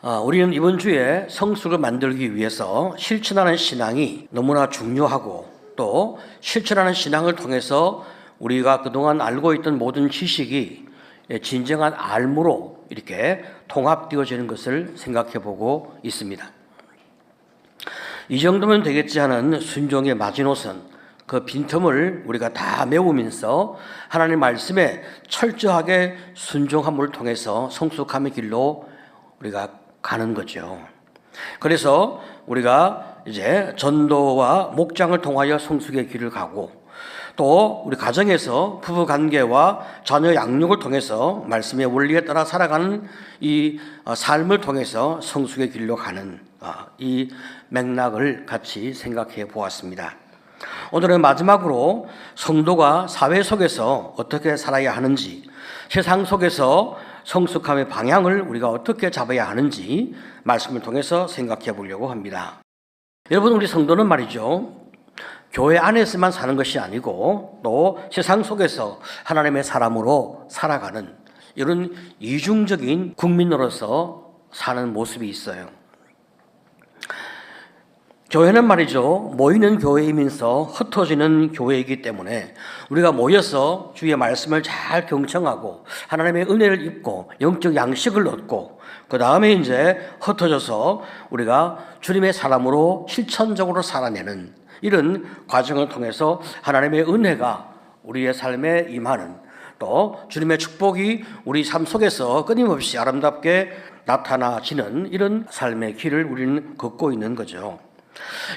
우리는 이번 주에 성숙을 만들기 위해서 실천하는 신앙이 너무나 중요하고, 또 실천하는 신앙을 통해서 우리가 그동안 알고 있던 모든 지식이 진정한 알무로 이렇게 통합되어지는 것을 생각해 보고 있습니다. 이 정도면 되겠지 하는 순종의 마지노선, 그 빈틈을 우리가 다 메우면서 하나님의 말씀에 철저하게 순종함을 통해서 성숙함의 길로 우리가 가는 거죠. 그래서 우리가 이제 전도와 목장을 통하여 성숙의 길을 가고, 또 우리 가정에서 부부 관계와 자녀 양육을 통해서 말씀의 원리에 따라 살아가는 이 삶을 통해서 성숙의 길로 가는 이 맥락을 같이 생각해 보았습니다. 오늘은 마지막으로 성도가 사회 속에서 어떻게 살아야 하는지, 세상 속에서 성숙함의 방향을 우리가 어떻게 잡아야 하는지 말씀을 통해서 생각해 보려고 합니다. 여러분, 우리 성도는 말이죠, 교회 안에서만 사는 것이 아니고 또 세상 속에서 하나님의 사람으로 살아가는 이런 이중적인 국민으로서 사는 모습이 있어요. 교회는 말이죠, 모이는 교회이면서 흩어지는 교회이기 때문에 우리가 모여서 주의 말씀을 잘 경청하고 하나님의 은혜를 입고 영적 양식을 얻고, 그 다음에 이제 흩어져서 우리가 주님의 사람으로 실천적으로 살아내는 이런 과정을 통해서 하나님의 은혜가 우리의 삶에 임하는, 또 주님의 축복이 우리 삶 속에서 끊임없이 아름답게 나타나지는 이런 삶의 길을 우리는 걷고 있는 거죠.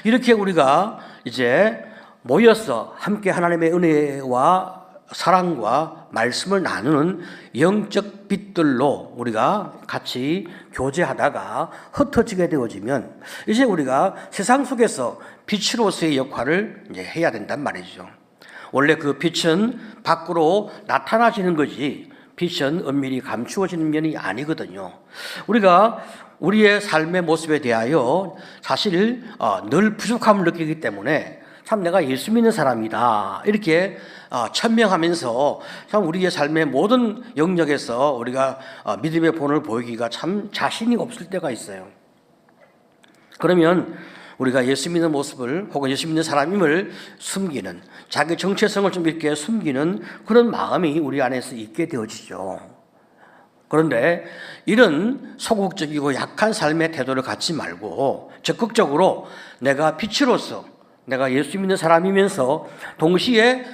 이렇게 우리가 이제 모여서 함께 하나님의 은혜와 사랑과 말씀을 나누는 영적 빛들로 우리가 같이 교제하다가 흩어지게 되어지면 이제 우리가 세상 속에서 빛으로서의 역할을 이제 해야 된단 말이죠. 원래 그 빛은 밖으로 나타나지는 거지, 빛은 은밀히 감추어지는 면이 아니거든요. 우리가 우리의 삶의 모습에 대하여 사실 늘 부족함을 느끼기 때문에 참 내가 예수 믿는 사람이다 이렇게 천명하면서 참 우리의 삶의 모든 영역에서 우리가 믿음의 본을 보이기가 참 자신이 없을 때가 있어요. 그러면 우리가 예수 믿는 모습을, 혹은 예수 믿는 사람임을 숨기는, 자기 정체성을 좀 이렇게 숨기는 그런 마음이 우리 안에서 있게 되어지죠. 그런데 이런 소극적이고 약한 삶의 태도를 갖지 말고 적극적으로 내가 빛으로서, 내가 예수 믿는 사람이면서 동시에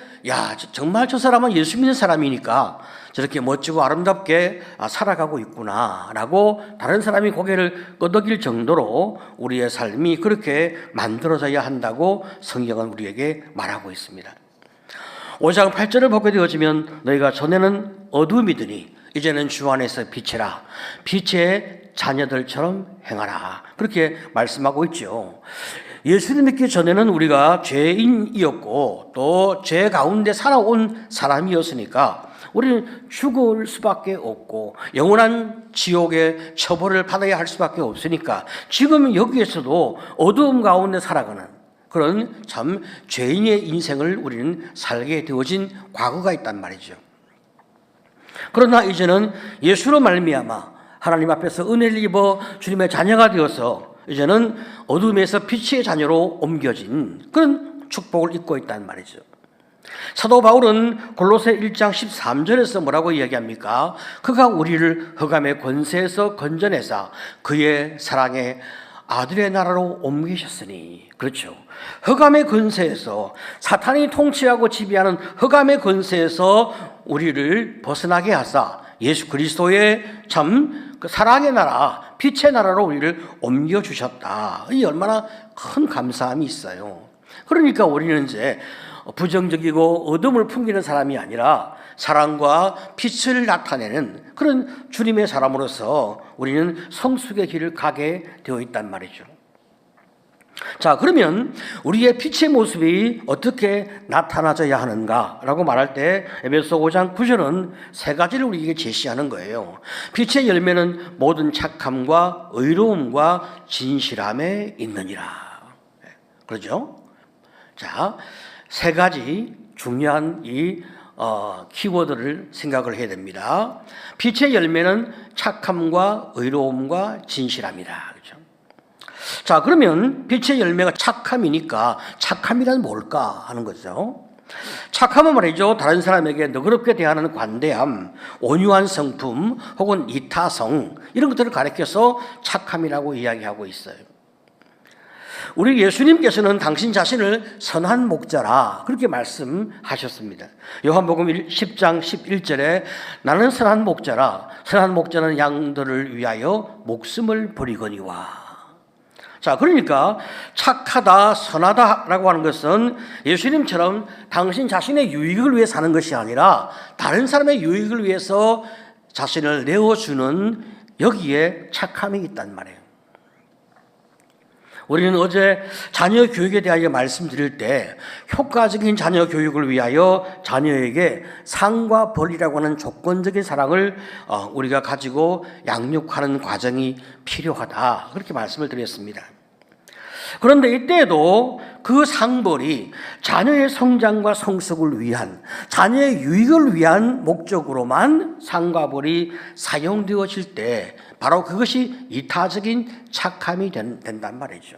정말 저 사람은 예수 믿는 사람이니까 저렇게 멋지고 아름답게 살아가고 있구나 라고 다른 사람이 고개를 끄덕일 정도로 우리의 삶이 그렇게 만들어져야 한다고 성경은 우리에게 말하고 있습니다. 5장 8절을 보게 되어지면 너희가 전에는 어둠이더니 이제는 주 안에서 빛이라, 빛의 자녀들처럼 행하라, 그렇게 말씀하고 있죠. 예수를 믿기 전에는 우리가 죄인이었고 또 죄 가운데 살아온 사람이었으니까 우리는 죽을 수밖에 없고 영원한 지옥의 처벌을 받아야 할 수밖에 없으니까 지금 여기에서도 어두움 가운데 살아가는 그런 참 죄인의 인생을 우리는 살게 되어진 과거가 있단 말이죠. 그러나 이제는 예수로 말미암아 하나님 앞에서 은혜를 입어 주님의 자녀가 되어서 이제는 어둠에서 빛의 자녀로 옮겨진 그런 축복을 입고 있단 말이죠. 사도 바울은 골로새 1장 13절에서 뭐라고 이야기합니까? 그가 우리를 흑암의 권세에서 건져내사 그의 사랑의 아들의 나라로 옮기셨으니. 그렇죠. 흑암의 권세에서, 사탄이 통치하고 지배하는 흑암의 권세에서 우리를 벗어나게 하사 예수 그리스도의 참 그 사랑의 나라, 빛의 나라로 우리를 옮겨주셨다. 이 얼마나 큰 감사함이 있어요. 그러니까 우리는 이제 부정적이고 어둠을 풍기는 사람이 아니라 사랑과 빛을 나타내는 그런 주님의 사람으로서 우리는 성숙의 길을 가게 되어 있단 말이죠. 자, 그러면 우리의 빛의 모습이 어떻게 나타나져야 하는가라고 말할 때 에베소 5장 9절은 세 가지를 우리에게 제시하는 거예요. 빛의 열매는 모든 착함과 의로움과 진실함에 있느니라. 그렇죠? 자, 세 가지 중요한 이 키워드를 생각을 해야 됩니다. 빛의 열매는 착함과 의로움과 진실함이다. 그렇죠? 자, 그러면 빛의 열매가 착함이니까 착함이란 뭘까 하는 거죠. 착함은 말이죠, 다른 사람에게 너그럽게 대하는 관대함, 온유한 성품 혹은 이타성, 이런 것들을 가리켜서 착함이라고 이야기하고 있어요. 우리 예수님께서는 당신 자신을 선한 목자라 그렇게 말씀하셨습니다. 요한복음 10장 11절에 나는 선한 목자라, 선한 목자는 양들을 위하여 목숨을 버리거니와. 자, 그러니까 착하다, 선하다라고 하는 것은 예수님처럼 당신 자신의 유익을 위해 사는 것이 아니라 다른 사람의 유익을 위해서 자신을 내어주는, 여기에 착함이 있단 말이에요. 우리는 어제 자녀 교육에 대하여 말씀드릴 때 효과적인 자녀 교육을 위하여 자녀에게 상과 벌이라고 하는 조건적인 사랑을 우리가 가지고 양육하는 과정이 필요하다, 그렇게 말씀을 드렸습니다. 그런데 이때에도 그 상벌이 자녀의 성장과 성숙을 위한, 자녀의 유익을 위한 목적으로만 상과 벌이 사용되어질 때 바로 그것이 이타적인 착함이 된단 말이죠.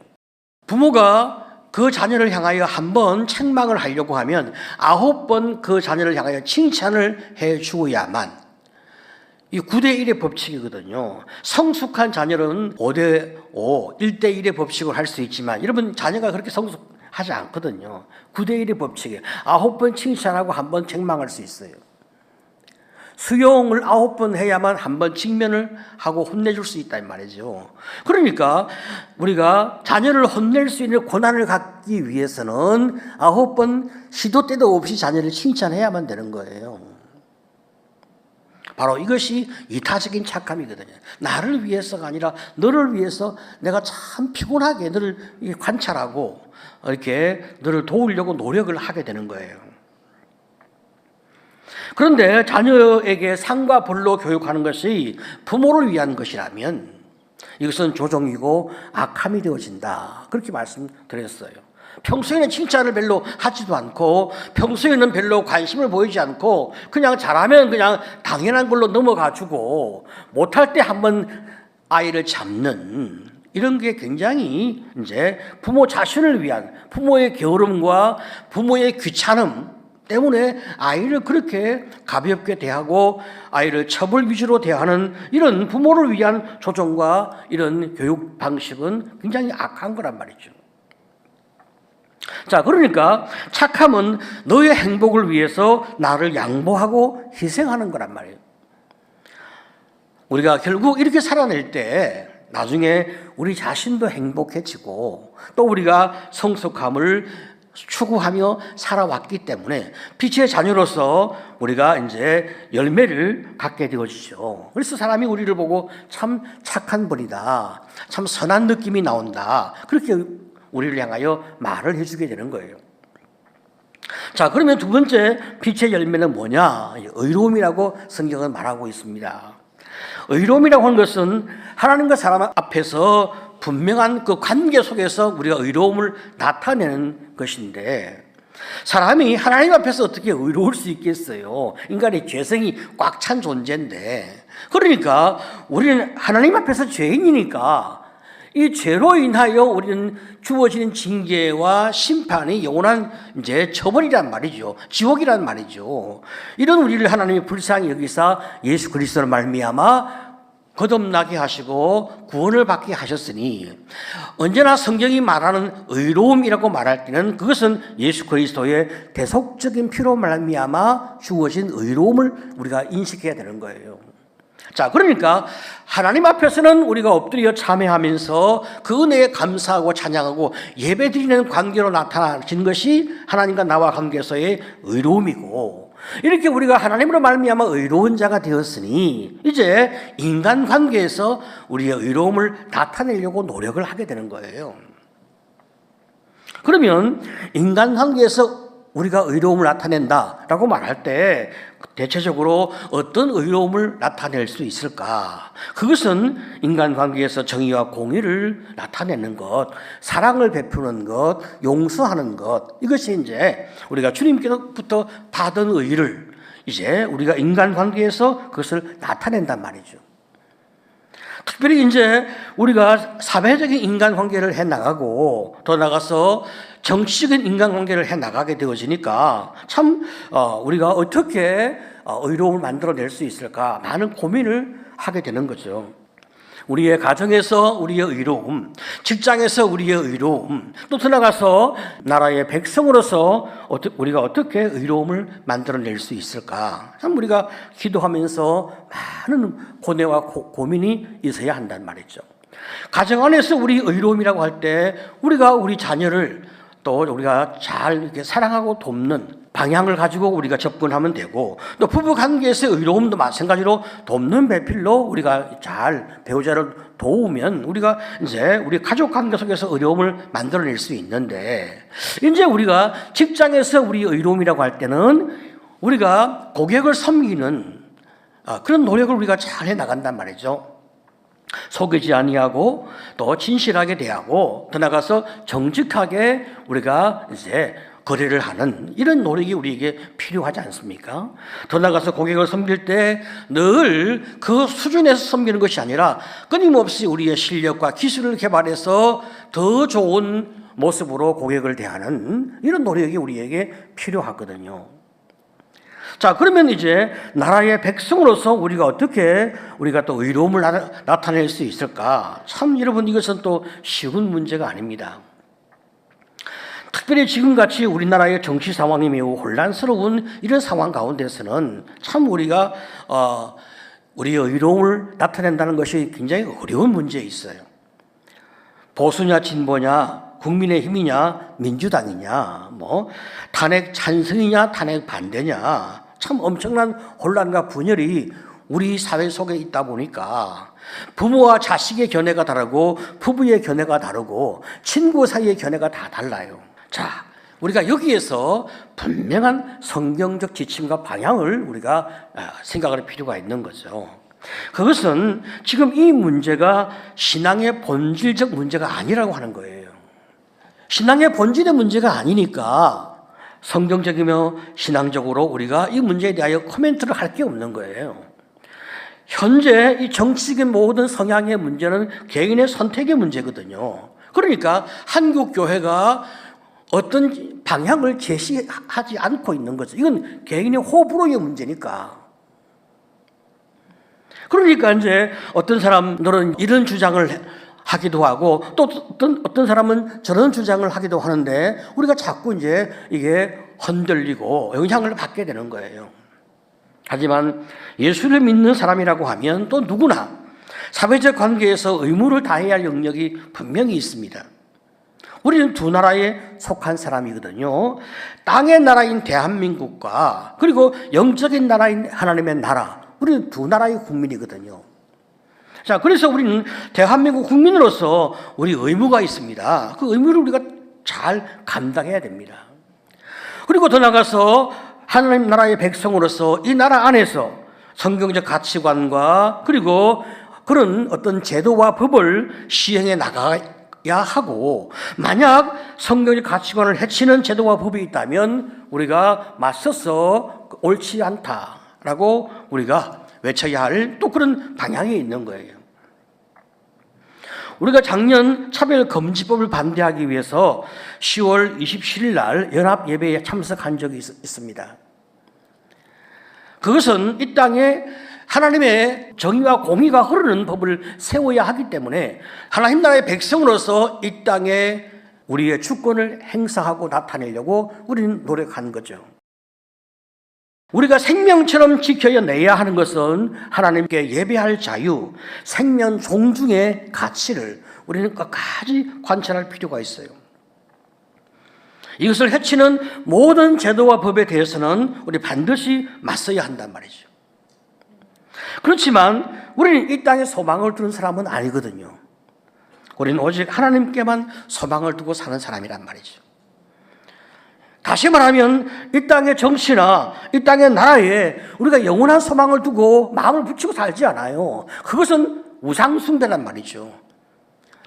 부모가 그 자녀를 향하여 한 번 책망을 하려고 하면 9번 그 자녀를 향하여 칭찬을 해 주어야만, 이 9대1의 법칙이거든요. 성숙한 자녀는 5대5, 1대1의 법칙을 할 수 있지만 여러분 자녀가 그렇게 성숙하지 않거든요. 9대1의 법칙이에요. 9번 칭찬하고 1번 책망할 수 있어요. 수용을 9번 해야만 1번 직면을 하고 혼내줄 수 있단 말이죠. 그러니까 우리가 자녀를 혼낼 수 있는 권한을 갖기 위해서는 9번 시도 때도 없이 자녀를 칭찬해야만 되는 거예요. 바로 이것이 이타적인 착함이거든요. 나를 위해서가 아니라 너를 위해서 내가 참 피곤하게 너를 관찰하고 이렇게 너를 도우려고 노력을 하게 되는 거예요. 그런데 자녀에게 상과 벌로 교육하는 것이 부모를 위한 것이라면 이것은 조종이고 악함이 되어진다, 그렇게 말씀드렸어요. 평소에는 칭찬을 별로 하지도 않고 평소에는 별로 관심을 보이지 않고 그냥 잘하면 그냥 당연한 걸로 넘어가주고 못할 때 한번 아이를 잡는, 이런 게 굉장히 이제 부모 자신을 위한, 부모의 게으름과 부모의 귀찮음 때문에 아이를 그렇게 가볍게 대하고 아이를 처벌 위주로 대하는 이런 부모를 위한 조종과 이런 교육 방식은 굉장히 악한 거란 말이죠. 자, 그러니까 착함은 너의 행복을 위해서 나를 양보하고 희생하는 거란 말이에요. 우리가 결국 이렇게 살아낼 때 나중에 우리 자신도 행복해지고 또 우리가 성숙함을 추구하며 살아왔기 때문에 빛의 자녀로서 우리가 이제 열매를 갖게 되어지죠. 그래서 사람이 우리를 보고 참 착한 분이다, 참 선한 느낌이 나온다, 그렇게 우리를 향하여 말을 해주게 되는 거예요. 자, 그러면 두 번째 빛의 열매는 뭐냐? 의로움이라고 성경은 말하고 있습니다. 의로움이라고 하는 것은 하나님과 사람 앞에서 분명한 그 관계 속에서 우리가 의로움을 나타내는 것인데, 사람이 하나님 앞에서 어떻게 의로울 수 있겠어요? 인간의 죄성이 꽉 찬 존재인데, 그러니까 우리는 하나님 앞에서 죄인이니까 이 죄로 인하여 우리는 주어지는 징계와 심판이 영원한 이제 처벌이란 말이죠. 지옥이란 말이죠. 이런 우리를 하나님이 불쌍히 여기사 예수 그리스도로 말미암아 거듭나게 하시고 구원을 받게 하셨으니, 언제나 성경이 말하는 의로움이라고 말할 때는 그것은 예수 그리스도의 대속적인 피로 말미암아 주어진 의로움을 우리가 인식해야 되는 거예요. 자, 그러니까 하나님 앞에서는 우리가 엎드려 참회하면서 그 은혜에 감사하고 찬양하고 예배드리는 관계로 나타나신 것이 하나님과 나와 관계에서의 의로움이고, 이렇게 우리가 하나님으로 말미암아 의로운 자가 되었으니 이제 인간 관계에서 우리의 의로움을 나타내려고 노력을 하게 되는 거예요. 그러면 인간 관계에서 우리가 의로움을 나타낸다라고 말할 때 대체적으로 어떤 의로움을 나타낼 수 있을까? 그것은 인간관계에서 정의와 공의를 나타내는 것, 사랑을 베푸는 것, 용서하는 것, 이것이 이제 우리가 주님께로부터 받은 의를 이제 우리가 인간관계에서 그것을 나타낸단 말이죠. 특별히 이제 우리가 사회적인 인간관계를 해나가고 더 나가서 정치적인 인간관계를 해나가게 되어지니까 참 우리가 어떻게 의로움을 만들어낼 수 있을까 많은 고민을 하게 되는 거죠. 우리의 가정에서 우리의 의로움, 직장에서 우리의 의로움, 또 더 나가서 나라의 백성으로서 우리가 어떻게 의로움을 만들어낼 수 있을까? 참 우리가 기도하면서 많은 고뇌와 고민이 있어야 한단 말이죠. 가정 안에서 우리 의로움이라고 할 때 우리가 우리 자녀를 또 우리가 잘 이렇게 사랑하고 돕는 방향을 가지고 우리가 접근하면 되고, 또 부부 관계에서의 의로움도 마찬가지로 돕는 배필로 우리가 잘 배우자를 도우면 우리가 이제 우리 가족 관계 속에서 의로움을 만들어낼 수 있는데, 이제 우리가 직장에서 우리 의로움이라고 할 때는 우리가 고객을 섬기는 그런 노력을 우리가 잘 해 나간단 말이죠. 속이지 아니하고 또 진실하게 대하고 더 나가서 정직하게 우리가 이제 거래를 하는 이런 노력이 우리에게 필요하지 않습니까? 더 나가서 고객을 섬길 때 늘 그 수준에서 섬기는 것이 아니라 끊임없이 우리의 실력과 기술을 개발해서 더 좋은 모습으로 고객을 대하는 이런 노력이 우리에게 필요하거든요. 자, 그러면 이제 나라의 백성으로서 우리가 어떻게 우리가 또 의로움을 나타낼 수 있을까? 참 여러분, 이것은 또 쉬운 문제가 아닙니다. 특별히 지금같이 우리나라의 정치 상황이 매우 혼란스러운 이런 상황 가운데서는 참 우리가 우리의 의로움을 나타낸다는 것이 굉장히 어려운 문제에 있어요. 보수냐 진보냐, 국민의힘이냐 민주당이냐, 뭐 탄핵 찬성이냐 탄핵 반대냐, 참 엄청난 혼란과 분열이 우리 사회 속에 있다 보니까 부모와 자식의 견해가 다르고 부부의 견해가 다르고 친구 사이의 견해가 다 달라요. 자, 우리가 여기에서 분명한 성경적 지침과 방향을 우리가 생각할 필요가 있는 거죠. 그것은 지금 이 문제가 신앙의 본질적 문제가 아니라고 하는 거예요. 신앙의 본질의 문제가 아니니까 성경적이며 신앙적으로 우리가 이 문제에 대하여 코멘트를 할 게 없는 거예요. 현재 이 정치적인 모든 성향의 문제는 개인의 선택의 문제거든요. 그러니까 한국 교회가 어떤 방향을 제시하지 않고 있는 거죠. 이건 개인의 호불호의 문제니까. 그러니까 이제 어떤 사람들은 이런 주장을 하기도 하고 또 어떤 사람은 저런 주장을 하기도 하는데 우리가 자꾸 이제 이게 흔들리고 영향을 받게 되는 거예요. 하지만 예수를 믿는 사람이라고 하면 또 누구나 사회적 관계에서 의무를 다해야 할 영역이 분명히 있습니다. 우리는 두 나라에 속한 사람이거든요. 땅의 나라인 대한민국과 그리고 영적인 나라인 하나님의 나라, 우리는 두 나라의 국민이거든요. 자, 그래서 우리는 대한민국 국민으로서 우리 의무가 있습니다. 그 의무를 우리가 잘 감당해야 됩니다. 그리고 더 나가서 하나님 나라의 백성으로서 이 나라 안에서 성경적 가치관과 그리고 그런 어떤 제도와 법을 시행해 나가야 하고, 만약 성경적 가치관을 해치는 제도와 법이 있다면 우리가 맞서서 옳지 않다라고 우리가 외쳐야 할 또 그런 방향이 있는 거예요. 우리가 작년 차별금지법을 반대하기 위해서 10월 27일 날 연합예배에 참석한 적이 있습니다. 그것은 이 땅에 하나님의 정의와 공의가 흐르는 법을 세워야 하기 때문에 하나님 나라의 백성으로서 이 땅에 우리의 주권을 행사하고 나타내려고 우리는 노력한 거죠. 우리가 생명처럼 지켜내야 하는 것은 하나님께 예배할 자유, 생명 존중의 가치를 우리는 끝까지 관찰할 필요가 있어요. 이것을 해치는 모든 제도와 법에 대해서는 우리 반드시 맞서야 한단 말이죠. 그렇지만 우리는 이 땅에 소망을 두는 사람은 아니거든요. 우리는 오직 하나님께만 소망을 두고 사는 사람이란 말이죠. 다시 말하면 이 땅의 정치나 이 땅의 나라에 우리가 영원한 소망을 두고 마음을 붙이고 살지 않아요. 그것은 우상숭배란 말이죠.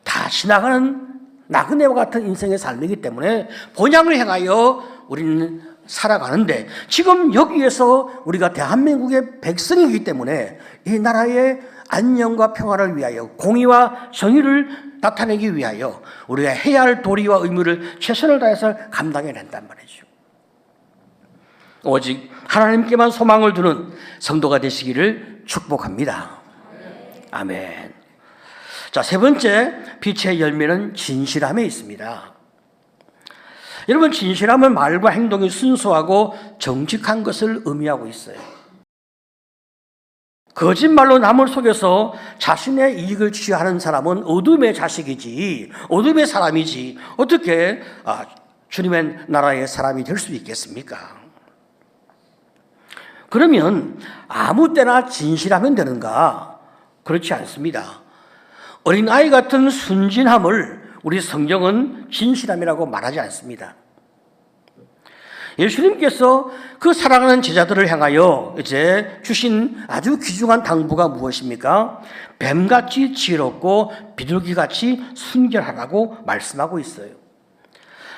다 지나가는 나그네와 같은 인생의 삶이기 때문에 본향을 향하여 우리는 살아가는데 지금 여기에서 우리가 대한민국의 백성이기 때문에 이 나라의 안녕과 평화를 위하여 공의와 정의를 나타내기 위하여 우리가 해야 할 도리와 의무를 최선을 다해서 감당해야 된단 말이죠. 오직 하나님께만 소망을 두는 성도가 되시기를 축복합니다. 아멘. 자, 세 번째 빛의 열매는 진실함에 있습니다. 여러분, 진실함은 말과 행동이 순수하고 정직한 것을 의미하고 있어요. 거짓말로 남을 속여서 자신의 이익을 취하는 사람은 어둠의 자식이지, 어둠의 사람이지, 어떻게 주님의 나라의 사람이 될 수 있겠습니까? 그러면 아무 때나 진실하면 되는가? 그렇지 않습니다. 어린아이 같은 순진함을 우리 성경은 진실함이라고 말하지 않습니다. 예수님께서 그 사랑하는 제자들을 향하여 이제 주신 아주 귀중한 당부가 무엇입니까? 뱀같이 지혜롭고 비둘기같이 순결하라고 말씀하고 있어요.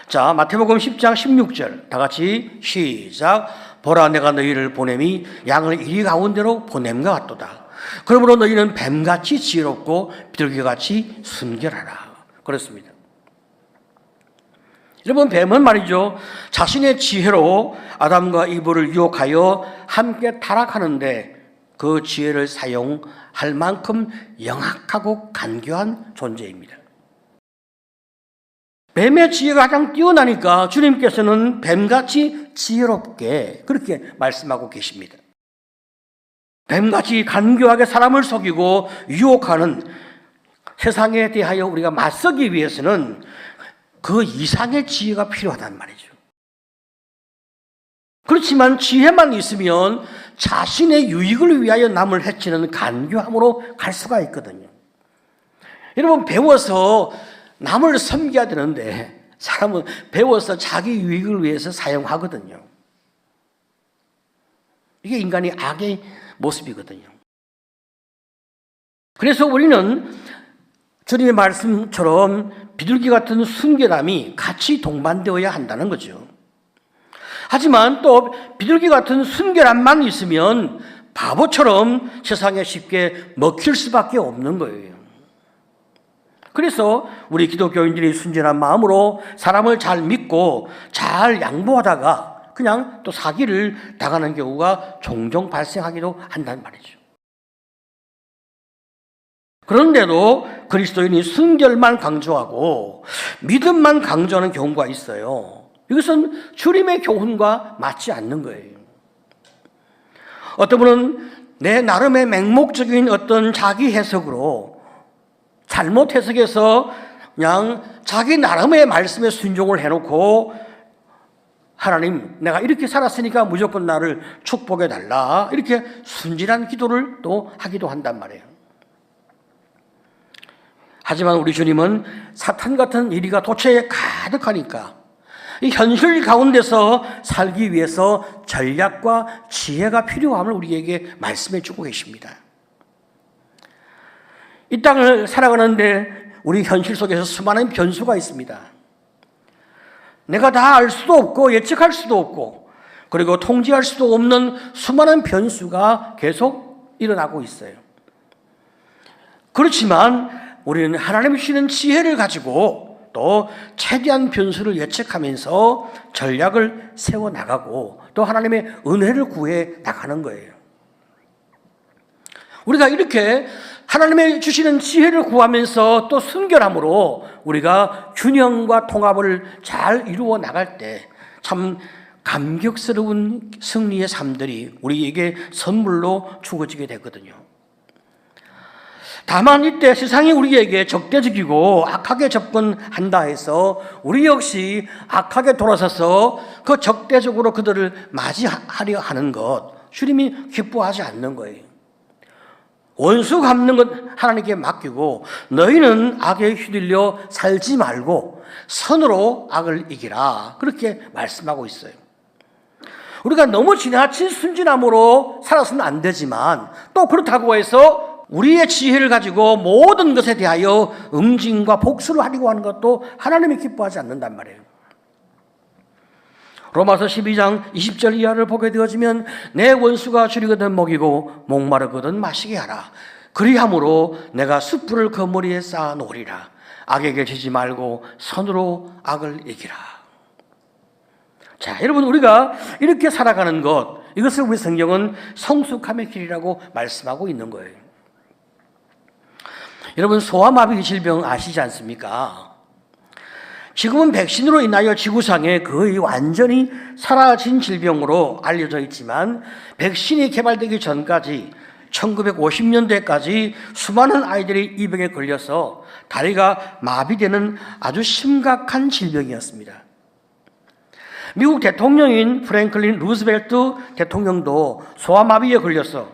자, 마태복음 10장 16절 다 같이 시작. 보라, 내가 너희를 보냄이 양을 이리 가운데로 보냄과 같도다. 그러므로 너희는 뱀같이 지혜롭고 비둘기같이 순결하라. 그렇습니다. 여러분, 뱀은 말이죠, 자신의 지혜로 아담과 이브를 유혹하여 함께 타락하는데 그 지혜를 사용할 만큼 영악하고 간교한 존재입니다. 뱀의 지혜가 가장 뛰어나니까 주님께서는 뱀같이 지혜롭게 그렇게 말씀하고 계십니다. 뱀같이 간교하게 사람을 속이고 유혹하는 세상에 대하여 우리가 맞서기 위해서는 그 이상의 지혜가 필요하단 말이죠. 그렇지만 지혜만 있으면 자신의 유익을 위하여 남을 해치는 간교함으로 갈 수가 있거든요. 여러분, 배워서 남을 섬겨야 되는데 사람은 배워서 자기 유익을 위해서 사용하거든요. 이게 인간의 악의 모습이거든요. 그래서 우리는 주님의 말씀처럼 비둘기 같은 순결함이 같이 동반되어야 한다는 거죠. 하지만 또 비둘기 같은 순결함만 있으면 바보처럼 세상에 쉽게 먹힐 수밖에 없는 거예요. 그래서 우리 기독교인들이 순전한 마음으로 사람을 잘 믿고 잘 양보하다가 그냥 또 사기를 당하는 경우가 종종 발생하기도 한단 말이죠. 그런데도 그리스도인이 순결만 강조하고 믿음만 강조하는 경우가 있어요. 이것은 주님의 교훈과 맞지 않는 거예요. 어떤 분은 내 나름의 맹목적인 어떤 자기 해석으로 잘못 해석해서 그냥 자기 나름의 말씀에 순종을 해놓고 하나님, 내가 이렇게 살았으니까 무조건 나를 축복해 달라, 이렇게 순진한 기도를 또 하기도 한단 말이에요. 하지만 우리 주님은 사탄 같은 이리가 도처에 가득하니까 이 현실 가운데서 살기 위해서 전략과 지혜가 필요함을 우리에게 말씀해 주고 계십니다. 이 땅을 살아가는데 우리 현실 속에서 수많은 변수가 있습니다. 내가 다 알 수도 없고 예측할 수도 없고 그리고 통제할 수도 없는 수많은 변수가 계속 일어나고 있어요. 그렇지만 우리는 하나님이 주시는 지혜를 가지고 또 최대한 변수를 예측하면서 전략을 세워나가고 또 하나님의 은혜를 구해 나가는 거예요. 우리가 이렇게 하나님의 주시는 지혜를 구하면서 또 순결함으로 우리가 균형과 통합을 잘 이루어 나갈 때 참 감격스러운 승리의 삶들이 우리에게 선물로 주어지게 되거든요. 다만 이때 세상이 우리에게 적대적이고 악하게 접근한다 해서 우리 역시 악하게 돌아서서 그 적대적으로 그들을 맞이하려 하는 것, 주님이 기뻐하지 않는 거예요. 원수 갚는 것 하나님께 맡기고 너희는 악에 휘둘려 살지 말고 선으로 악을 이기라, 그렇게 말씀하고 있어요. 우리가 너무 지나친 순진함으로 살아서는 안 되지만 또 그렇다고 해서 우리의 지혜를 가지고 모든 것에 대하여 응징과 복수를 하려고 하는 것도 하나님이 기뻐하지 않는단 말이에요. 로마서 12장 20절 이하를 보게 되어지면 내 원수가 줄이거든 먹이고 목마르거든 마시게 하라. 그리함으로 내가 숯불을 그 머리에 쌓아 놓으리라. 악에게 지지 말고 선으로 악을 이기라. 자, 여러분, 우리가 이렇게 살아가는 것, 이것을 우리 성경은 성숙함의 길이라고 말씀하고 있는 거예요. 여러분, 소아마비 질병 아시지 않습니까? 지금은 백신으로 인하여 지구상에 거의 완전히 사라진 질병으로 알려져 있지만, 백신이 개발되기 전까지 1950년대까지 수많은 아이들이 이 병에 걸려서 다리가 마비되는 아주 심각한 질병이었습니다. 미국 대통령인 프랭클린 루즈벨트 대통령도 소아마비에 걸려서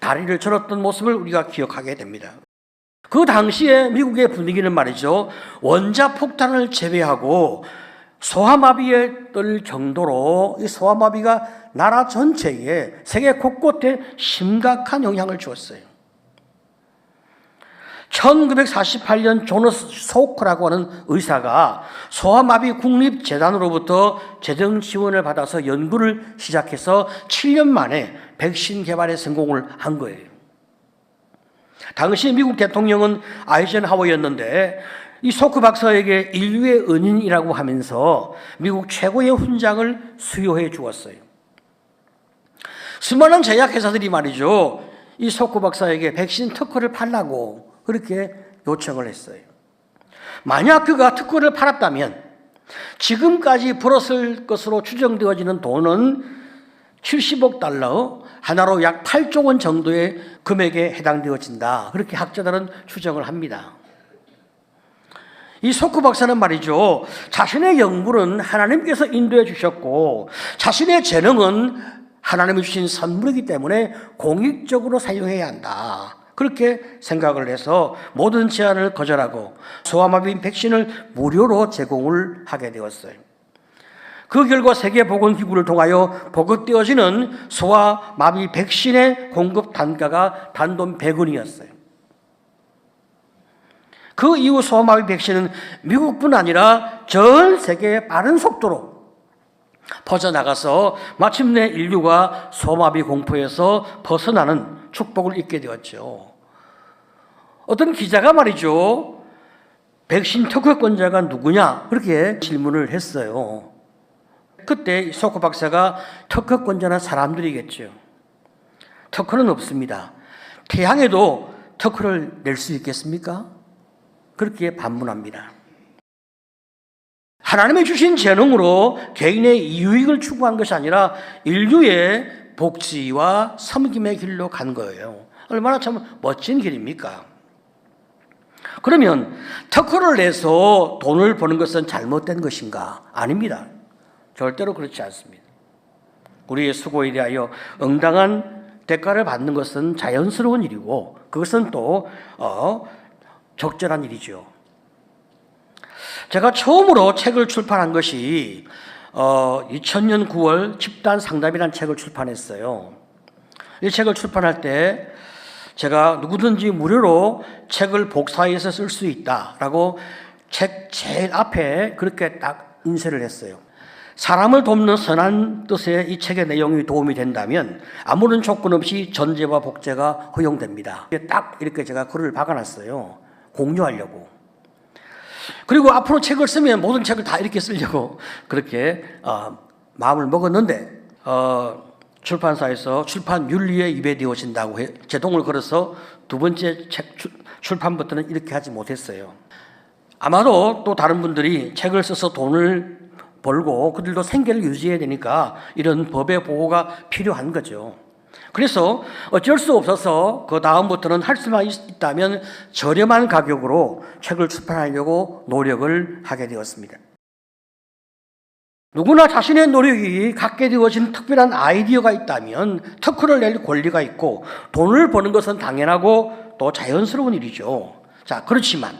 다리를 절었던 모습을 우리가 기억하게 됩니다. 그 당시에 미국의 분위기는 말이죠, 원자폭탄을 제외하고 소아마비에 뜰 정도로 이 소아마비가 나라 전체에 세계 곳곳에 심각한 영향을 주었어요. 1948년 조너스 소크라고 하는 의사가 소아마비 국립재단으로부터 재정 지원을 받아서 연구를 시작해서 7년 만에 백신 개발에 성공을 한 거예요. 당시 미국 대통령은 아이젠하워였는데 이 소크 박사에게 인류의 은인이라고 하면서 미국 최고의 훈장을 수여해 주었어요. 수많은 제약회사들이 말이죠, 이 소크 박사에게 백신 특허를 팔라고 그렇게 요청을 했어요. 만약 그가 특허를 팔았다면 지금까지 벌었을 것으로 추정되어지는 돈은 70억 달러, 하나로 약 8조 원 정도의 금액에 해당되어진다. 그렇게 학자들은 추정을 합니다. 이 소크 박사는 말이죠, 자신의 연구는 하나님께서 인도해 주셨고 자신의 재능은 하나님이 주신 선물이기 때문에 공익적으로 사용해야 한다. 그렇게 생각을 해서 모든 제안을 거절하고 소아마비 백신을 무료로 제공을 하게 되었어요. 그 결과 세계보건기구를 통하여 보급되어지는 소아마비 백신의 공급 단가가 단돈 100원이었어요. 그 이후 소아마비 백신은 미국뿐 아니라 전 세계에 빠른 속도로 퍼져나가서 마침내 인류가 소아마비 공포에서 벗어나는 축복을 잊게 되었죠. 어떤 기자가 말이죠, 백신 특허권자가 누구냐 그렇게 질문을 했어요. 그때 소크 박사가 특허권자는 사람들이겠죠. 특허는 없습니다. 태양에도 특허를 낼 수 있겠습니까? 그렇게 반문합니다. 하나님이 주신 재능으로 개인의 이익을 추구한 것이 아니라 인류의 복지와 섬김의 길로 간 거예요. 얼마나 참 멋진 길입니까? 그러면 특허를 내서 돈을 버는 것은 잘못된 것인가? 아닙니다. 절대로 그렇지 않습니다. 우리의 수고에 대하여 응당한 대가를 받는 것은 자연스러운 일이고 그것은 또 적절한 일이죠. 제가 처음으로 책을 출판한 것이 2000년 9월 집단 상담이라는 책을 출판했어요. 이 책을 출판할 때 제가 누구든지 무료로 책을 복사해서 쓸 수 있다라고 책 제일 앞에 그렇게 딱 인쇄를 했어요. 사람을 돕는 선한 뜻의 이 책의 내용이 도움이 된다면 아무런 조건 없이 전제와 복제가 허용됩니다. 딱 이렇게 제가 글을 박아놨어요. 공유하려고. 그리고 앞으로 책을 쓰면 모든 책을 다 이렇게 쓰려고 그렇게 마음을 먹었는데 출판사에서 출판 윤리에 위배되어진다고 제동을 걸어서 두 번째 책 출판부터는 이렇게 하지 못했어요. 아마도 또 다른 분들이 책을 써서 돈을 벌고 그들도 생계를 유지해야 되니까 이런 법의 보호가 필요한 거죠. 그래서 어쩔 수 없어서 그 다음부터는 할 수만 있다면 저렴한 가격으로 책을 출판하려고 노력을 하게 되었습니다. 누구나 자신의 노력이 갖게 되어진 특별한 아이디어가 있다면 특허를 낼 권리가 있고 돈을 버는 것은 당연하고 또 자연스러운 일이죠. 자, 그렇지만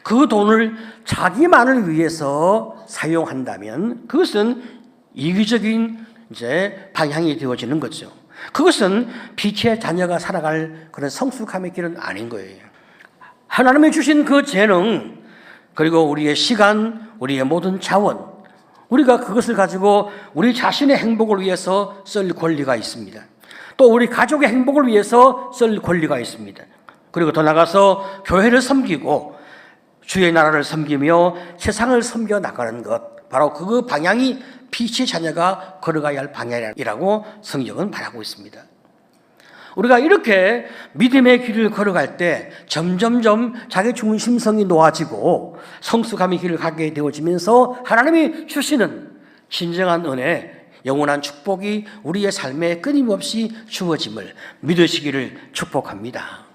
그 돈을 자기만을 위해서 사용한다면 그것은 이기적인 방향이 되어지는 거죠. 그것은 빛의 자녀가 살아갈 그런 성숙함의 길은 아닌 거예요. 하나님이 주신 그 재능, 그리고 우리의 시간, 우리의 모든 자원, 우리가 그것을 가지고 우리 자신의 행복을 위해서 쓸 권리가 있습니다. 또 우리 가족의 행복을 위해서 쓸 권리가 있습니다. 그리고 더 나아가서 교회를 섬기고 주의 나라를 섬기며 세상을 섬겨 나가는 것, 바로 그 방향이 빛의 자녀가 걸어가야 할 방향이라고 성경은 말하고 있습니다. 우리가 이렇게 믿음의 길을 걸어갈 때 점점점 자기 중심성이 놓아지고 성숙함의 길을 가게 되어지면서 하나님이 주시는 진정한 은혜, 영원한 축복이 우리의 삶에 끊임없이 주어짐을 믿으시기를 축복합니다.